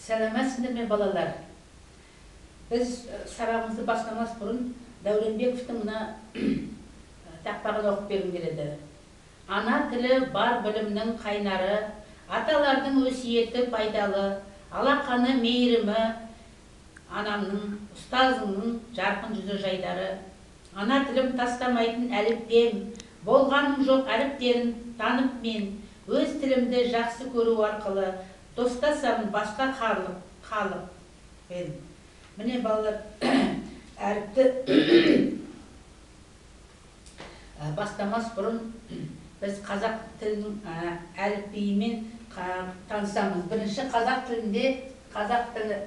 Сәлеметсіздер ме, балалар? Біз сабағымызды бастамас бұрын Дәуренбековтың мына тақпағын оқып бергім келеді. Ана тілі бар білімнің қайнары, аталардың өсиеті пайдалы, алақаны мейірімі, анамның, ұстазыңның жарқын жүзі жайдары. Ана тілім тастамайтын әліппем, болғаным жоқ әріптерін танып мен, өз тілімді жақсы көру арқылы достасам басқа халықпен. Міне балалар, әріпті бастамас бұрын біз қазақ тілінің әліпбиімен танысамыз. Бірінші қазақ тілінде, қазақ тілі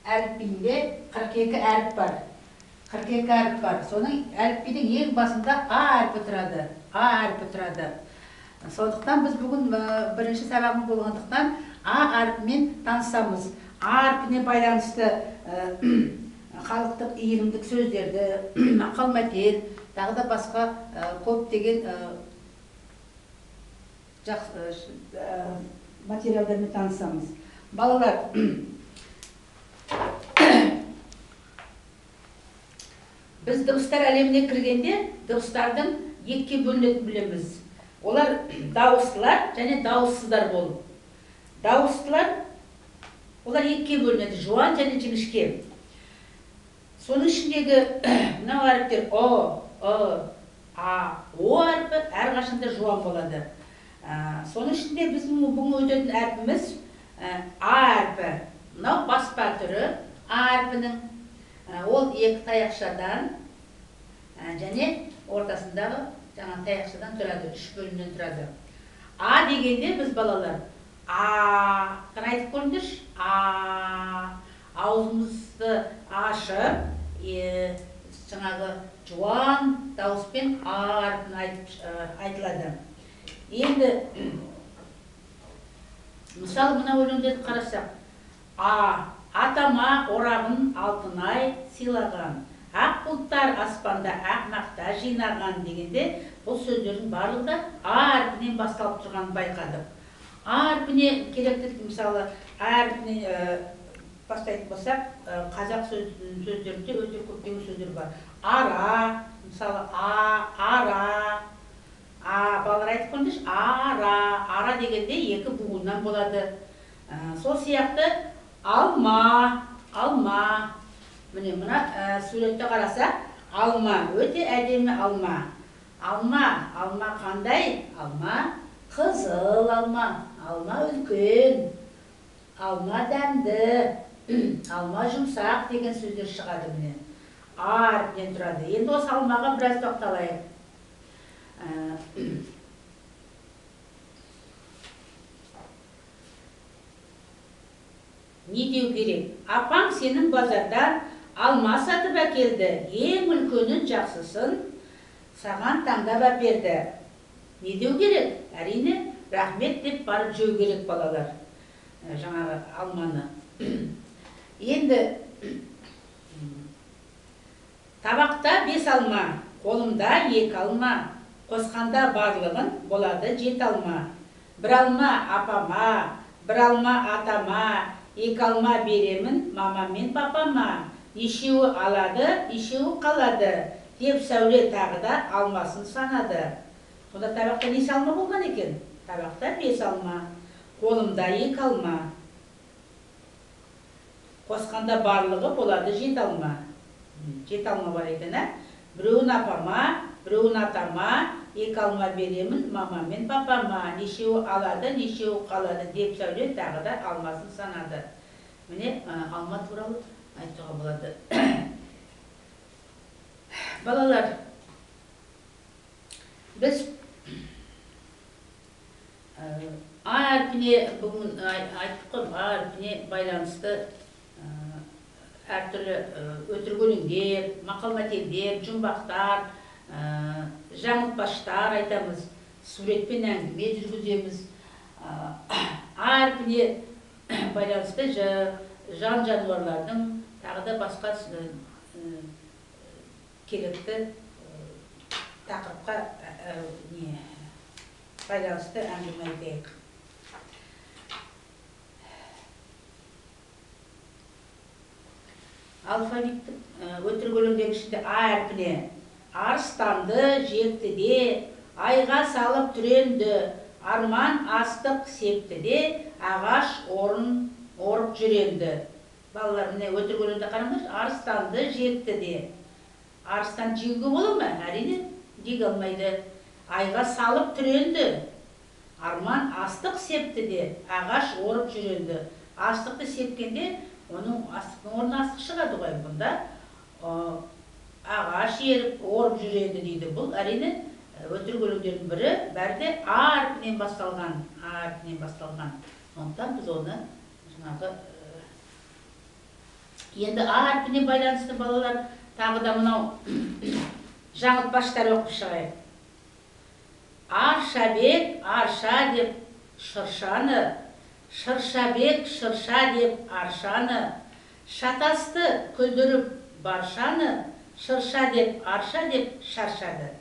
әліпбиінде 42 әріп бар. 42 әріп бар. Соның әліпбидің ең басында А әрпі тұрады. А әрпі тұрады. Сондықтан біз бүгін бірінші сабағымыз болғандықтан А әрпімен танысамыз. А әрпіне байланысты халықтық иірімдік сөздерді, мақал мәтел, тағы да басқа көптеген материалдармен танысамыз. Балалар, біз дыбыстар әлеміне кіргенде дыбыстардың екіге бөлінетінін білеміз. Олар дауыстылар және дауыссыздар болып. Дауыстылар олар екіге бөлінеді, жуан және жіңішке. Соның ішіндегі мынау әріптер О, А, О әрпі әрқашанда жуан болады. Соның ішінде біздің бүгін өтетін әрпіміз А әрпі. Мынау баспа түрі А әрпінің. Ол екі таяқшадан және ортасындағы жаңа таяқшадан тұрады, үш бөлімнен тұрады. А дегенде біз балалар қана айтып көріңдерші. Аузымызды ашып, жаңағы жуан дауыспен А әрпін айтылады. Енді мысалы мына өлеңдерді қарасақ, атама орағын алтынай сыйлаған, ақ бұлттар аспанда ақ мақта жинаған дегенде бұл сөздердің барлығы А әрпінен басталып тұрғанын байқадық. А әрпіне керекті, мысалы, А әрпіне бастайтын болсақ, қазақ сөздерінде өте көптеген сөздер бар. Ара, мысалы, ара, балалар айтып көріңдерші, ара дегенде екі буыннан болады. Сол сияқты алма. Міне мына суретті қарасақ, алма, өте әдемі алма. Алма қандай? Алма қызыл алма, алма үлкен, алма дәмді, алма жұмсақ деген сөздер шығады міне. А әрпінен тұрады. Енді осы алмаға біраз тоқталайық. Не деу керек? Апаң сенің базардан алма сатып әкелді, ең үлкенін жақсысын саған таңдап әперді. Не деу керек? Әрине, рахмет деп барып жеу керек балалар. Жаңағы алманы. Енді табақта 5 алма, қолымда 2 алма, қосқанда барлығын болады 7 алма. Бір алма апама, бір алма атама, 2 алма беремін мама мен папама. Ешеуі алады, ешеуі қалады, деп сәуле тағы да алмасын санады. Сонда табақта неше алма болған екен? Табақта 5 алма, қолымда 2 алма. Қосқанда барлығы болады 7 алма. 7 алма бар екен, біреуін апама, біреуін атама, 2 алма беремін мама мен папама. Нешеуі алады, нешеуі қалады, деп сәуле тағы да алмасын санады. Міне алма туралы айтуға болады. Балалар, біз А әрпіне бүгін айттық қой, А әрпіне байланысты әртүрлі өтірік өлеңдер, мақал мәтелдер, жұмбақтар, жаңылтпаштар айтамыз, суретпен әңгіме жүргіземіз. А әрпіне байланысты жан жануарлардың тағы да басқа керекті тақырыпқа байланысты әңгіме айтайық. Алфавиттік өтірік өлеңдердің ішінде А әрпіне арыстанды жектіде, айға салып түренді, арман астық септіде, ағаш орын орып жүренді. Балалар, міне өтірік өлеңде қараңдар, арыстанды жектіде. Арыстан жеуге бола ма? Әрине жеге алмайды. Айға салып түренді, арман астық септіде, ағаш орып жүренді. Астықты сепкенде, оның астықтың орнына астық шығады ғой. Бұнда ағаш еріп, орып жүреді дейді. Бұл әрине өтірік өлеңдердің бірі, бәрі де А әрпінен басталған. А әрпінен басталған. Сондықтан біз оны жаңағы енді А әрпіне байланысты балалар тағы да мынау жаңылтпаштар оқып шығайық. Аршабек арша деп шыршаны, шыршабек шырша деп аршаны, шатасты күлдіріп баршаны, шырша деп арша деп шаршады.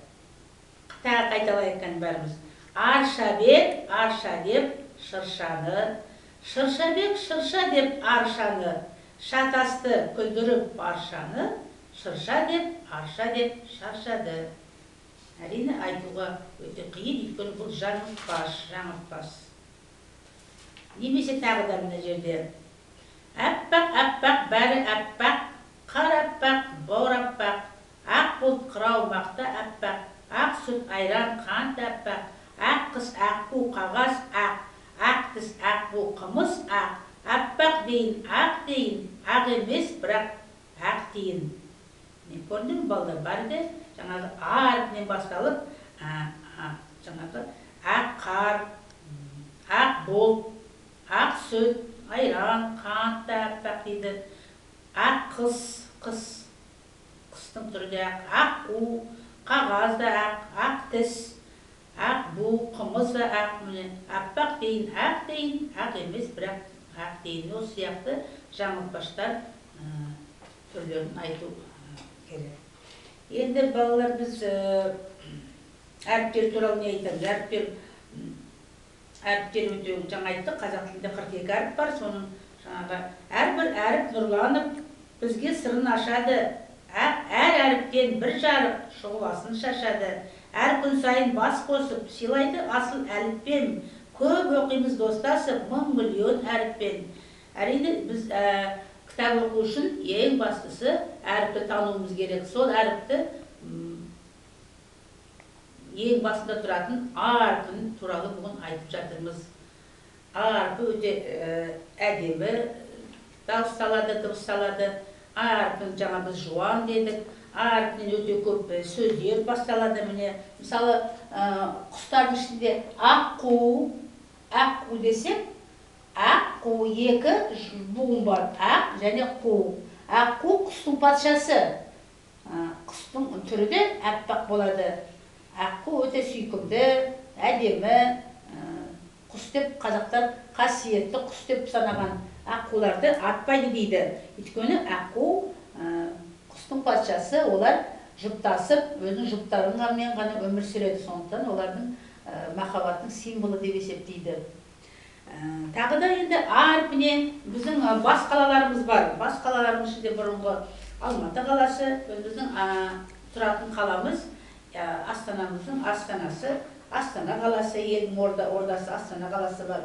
Тағы қайталайық бәріміз. Аршабек арша деп шыршаны, шыршабек шырша деп аршаны, шатасты күлдіріп баршаны, шырша деп арша деп шаршады. Әрине айтуға өте қиын, өйткені бұл жаңылтпаш. Немесе тағы да мына жерде. Әппақ, әппақ, бәрі әппақ, қар әппақ, бауыр әппақ, ақ бұлт қырау мақта әппақ, ақ сүт айран қант әппақ, ақ қыс ақ қу қағаз ақ, ақ тіс ақ қу қымыз ақ, әппақ дейін, ақ дейін, ақ емес бірақ ақ дейін. Көрдіңіз балдар, бәрі де жаңағы А әрпінен басталып, жаңағы ақ қар, ақ бұлт, ақ сүт, айран, қант та әппақ дейді. Ақ қыс, қыстың түрі де ақ қу, қағаз да ақ тіс, ақ бу, қымыз да ақ, әппақ дейін, ақ емес бірақ ақ дейін. Осы сияқты жаңылтпаштар түрлерін айту керек. Енді балалар, біз әріптер туралы не айтамыз? Әріптер өте жаңа айттық, қазақ тілінде 42 әріп бар, соның жаңағы әрбір әріп нұрланып бізге сырын ашады. Әр әріптен бір жарық шұғыласын шашады. Әр күн сайын бас қосып сыйлайды асыл әліппен, көп оқимыз достасып 1000 миллион әріппен. Әрине біз кітап оқу үшін ең бастысы әріпті тануымыз керек. Сол әріпті ең басында тұратын А әрпін туралы бүгін айтып жатырмыз. А әрпі өте әдемі дауысталады, дыбысталады. А әрпін жаңа біз жуан дедік. А әрпінен өте көп сөздер басталады. Мысалы, құстардың ішінде ақ қу десек, ақ қу, екі буын бар, ақ және қу. Ақ қу құстың патшасы. Құстың түрі де әппақ болады. Ақ қу өте сүйкімді, әдемі құс деп қазақтар қасиетті құс деп санаған аққуларды атпайды дейді. Өйткені аққу құстың патшасы, олар жұптасып, өзінің жұптарымен ғана өмір сүреді. Сондықтан олардың махаббаттың символы деп есептейді. Тағы да енді А әрпіне біздің бас қалаларымыз бар. Бас қалаларымыз ішінде бұрынғы Алматы қаласы, біздің тұратын қаламыз, Астанамыздың астанасы, Астана қаласы, елдің ордасы Астана қаласы бар.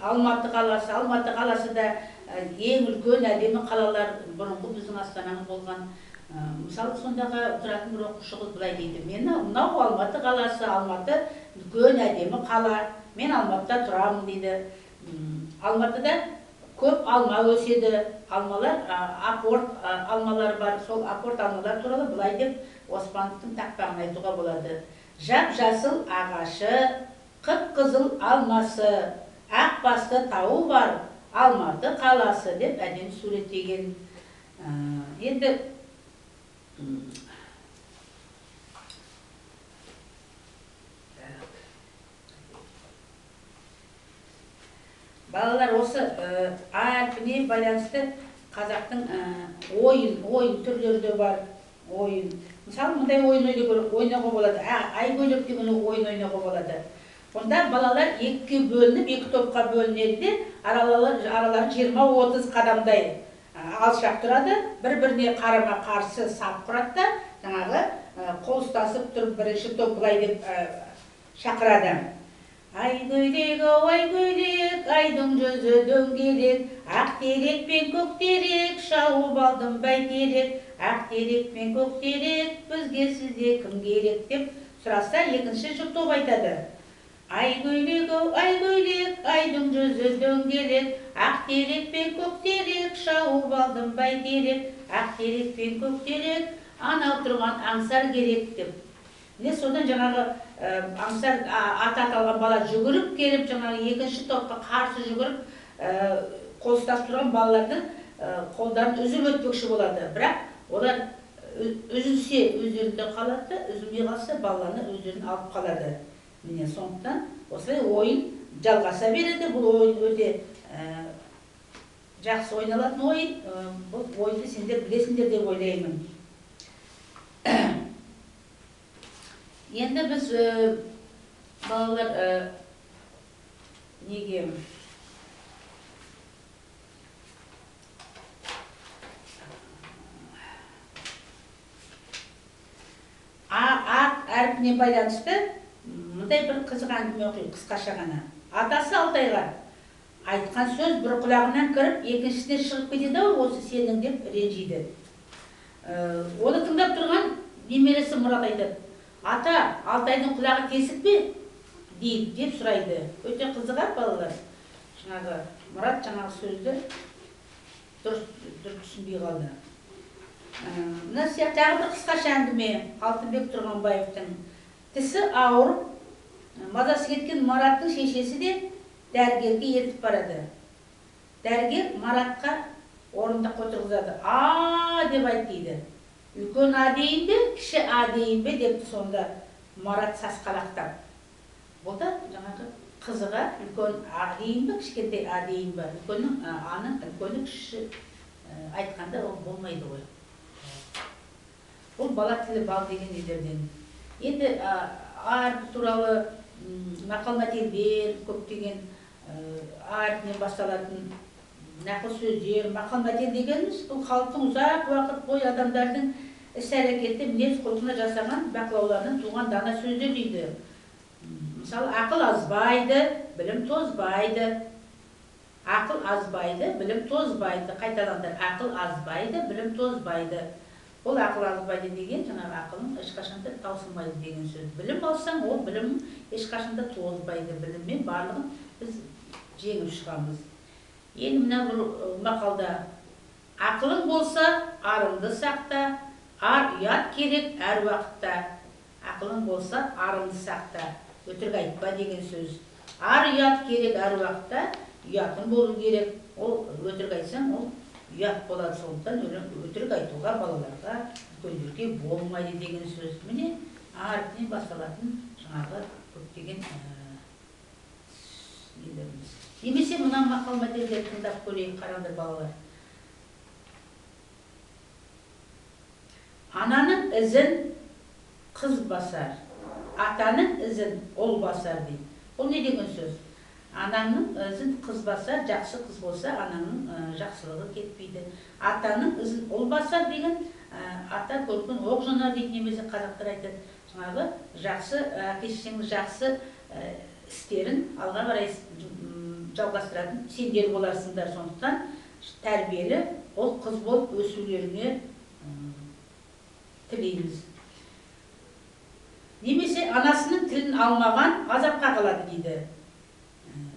Алматы қаласы да ең үлкен әдемі қалалар, бұрынғы біздің Астанамыз болған. Мысалы, сондағы тұратын бір оқушы қыз былай дейді: мынау Алматы қаласы, Алматы үлкен әдемі қала, мен Алматыда тұрамын дейді. Алматыда көп алма өседі, алмалар, апорт алмалар бар. Сол апорт алмалар туралы былай деп Оспановтың тақпағын айтуға болады: жап-жасыл ағашы, қып-қызыл алмасы, ақ басты тауы бар, Алматы қаласы деп әдемі суреттеген. Енді балалар, осы А әрпіне байланысты қазақтың ойын түрлері де бар. Ойын Мысалы, мындай ойнауға болады. Ай көйлек деген ойын ойнауға болады. Онда балалар екіге бөлініп, екі топқа бөлінеді де, аралары 20-30 қадамдай алшақ тұрады. Бір-біріне қарама қарсы сап құрады да, жаңағы қол ұстасып тұрып бірінші топ былай деп шақырады. Ай көйлек, ай көйлек, айдың жүзі дөңгелек, ақ терек пен көк терек, шауып алдым бәйтерек, ақ терек пен көк терек, бізге сізде кім керек деп сұраса, екінші жұп топ айтады. Ай көйлек, айдың жүзі дөңгелек, ақ терек пен көк терек, шауып алдым бәйтерек, ақ терек пен көк терек, анау тұрған аңсар керек деп. Содан жаңағы аңсар аты аталған бала жүгіріп келіп, жаңағы екінші топқа қарсы жүгіріп, қол ұстасып тұрған балалардың қолдарын үзіп өтпекші болады. Бірақ олар үзілсе өздерінде қалады, үзілмей қалса балаларны өздерін алып қалады. Міне сондықтан осылай ойын жалғаса береді. Бұл ойын өте жақсы ойналатын ойын. Бұл ойынды сендер білесіңдер деп ойлаймын. Енді біз балалар неге ат әрпіне байланысты мындай бір қызық әңгіме оқиық, қысқаша ғана. Атасы Алтайға айтқан сөз бір құлағынан кіріп, екіншісіне шығып кетеді, осы сенің деп ренжиді. Оны тыңдап тұрған немересі Мұрат айтады. Ата, Алтайдың құлағы тесік пе? Дейді, деп сұрайды. Өте қызығар балалар. Жаңағы Мұрат жаңағы сөзді дұрыс түсінбей қалды. Мына сияқты тағы бір қысқаша әңгіме. Алтынбек Тұрғанбаевтың тісі ауырып, мазасы кеткен Мараттың шешесі де дәрігерге ертіп барады. Дәрігер Маратқа орындық отырғызады. Деп айт дейді. Үлкен А дейін бе, кіші А дейін бе депті сонда Марат сасқалақтап. Бұл да жаңағы қызыға үлкен А дейін бе, кішкентай А дейін бе, үлкеннің Аның үлкені кіші айтқанда ол болмайды ғой. Бұл бала тілі бал деген недерден. Енді А әрпі туралы мақал-мәтелдер, көптеген А әрпінен басталатын нақыл сөздер, мақал-мәтел дегеніміз бұл халықтың ұзақ уақыт бойы адамдардың іс-әрекеті, мінез-құлқына жасаған бақылауларынан туған дана сөздер дейді. Мысалы, ақыл азбайды, білім тозбайды. Ақыл азбайды, білім тозбайды. Қайталандар, ақыл азбайды, білім тозбайды. Ол ақыл азбайды деген, жаңағы ақылың ешқашанда таусылмайды деген сөз. Білім алсаң, ол білім ешқашанда тозбайды. Біліммен барлығын біз жеңіп шығамыз. Енді мына бір мақалда ақылың болса, арыңды сақта, ар ұят керек әр уақытта. Ақылың болса, арыңды сақта, өтірік айтпа деген сөз. Ар ұят керек әр уақытта, ұятың болу керек. Ол өтірік айтсаң, ол ұят болады. Сондықтан өтірік айтуға балаларға, үлкендерге болмайды деген сөз. Міне, А әрпінен басталатын жаңағы көптеген нелеріміз. Немесе мына мақал-мәтелдерді тыңдап көрейік, қараңдар балалар. Ананың ізін қыз басар, атаның ізін ол басар дейді. Бұл не деген сөз? Ананың ізін қыз басар, жақсы қыз болса, ананың жақсылығы кетпейді. Атаның ізін ол басар деген, ата көрген оқ жонар дейді, немесе қазақтар айтады. Жаңағы жақсы, әке-шешеңнің жақсы істерін алға қарай жалғастыратын сендер боларсыңдар. Сондықтан тәрбиелі ол қыз болып өсулеріне тілейміз. Немесе анасының тілін алмаған азапқа қалады дейді.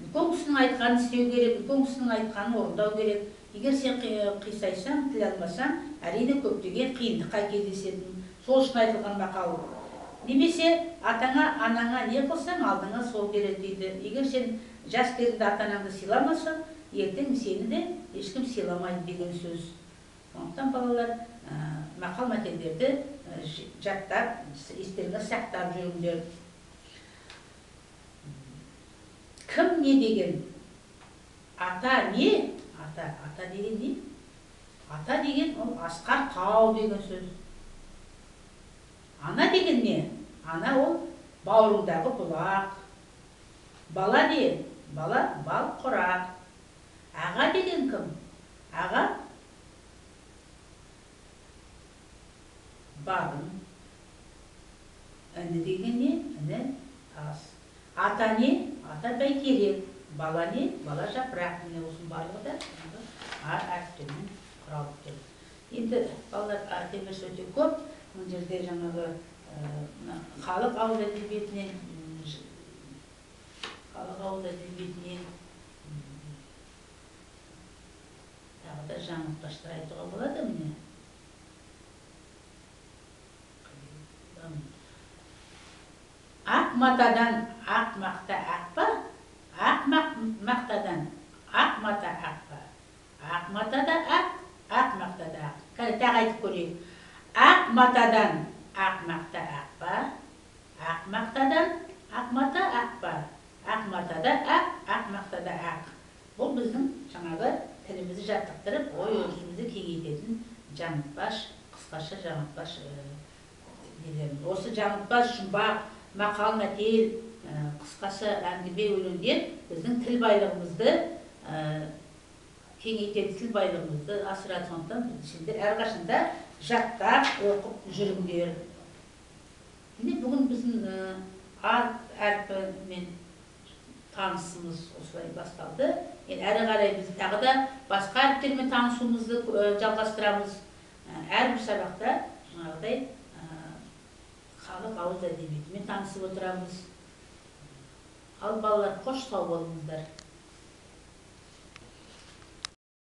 Үлкен кісінің айтқанын істеу керек, үлкен кісінің айтқанын орындау керек. Егер сен қисайсаң, тіл алмасаң, әрине көптеген қиындыққа кездесетін. Сол үшін айтылған мақал. Немесе атаңа, анаңа не қылсаң, алдыңа сол келеді дейді. Егер сен жас кезінде ата-анаңды сыйламасаң, ертең сені де ешкім сыйламайды деген сөз. Сондықтан балалар мақал-мәтелдерді жаттап, естеріңізге сақтап жүріңдер. Кім не деген? Ата не? Ата деген не? Ата деген ол асқар тау деген сөз. Ана деген не? Ана ол бауырыңдағы бұлақ. Бала не? Бала бал құрақ. Аға деген кім? Аға бабын. Іні деген не? Іні тас. Ата не? Ата бәйтерек. Бала не? Бала жапырақ. Міне осының барлығы да әріптермен құралып тұр. Енді балалар темесі өте көп. Бұл жерде жаңағы халық ауыз әдебиетінен тағы да жаңылтпаштар айтуға болады міне. Ақ матадан ақ мақта ақ па? Ақ мақтадан ақ мата ақ па? Ақ матада ақ, ақ мақтада ақ. Тағы айтып көрейік. Ақ матадан ақ мақта ақ па? Ақ мақтадан ақ мата ақ па? Ақ матада ақ, ақ мақтада ақ. Бұл біздің жаңағы тілімізді жаттықтырып, ой-өрісімізді кеңейтетін жаңылтпаш, қысқаша жаңылтпаш нелеріміз. Осы жаңылтпаш, жұмбақ, мақал мәтел, қысқаша әңгіме өлеңдер біздің тіл байлығымызды кеңейтеді, тіл байлығымызды асырады. Сондықтан сендер әрқашанда жаттап оқып жүріңдер. Бүгін біздің әрпімен танысымыз осылай басталды. Әрі қарай біз тағы да басқа әріптермен танысуымызды жалғастырамыз. Әрбір сабақта жаңағыдай халық ауыз әдебиетімен танысып отырамыз. Ал балалар, қош сау болыңыздар.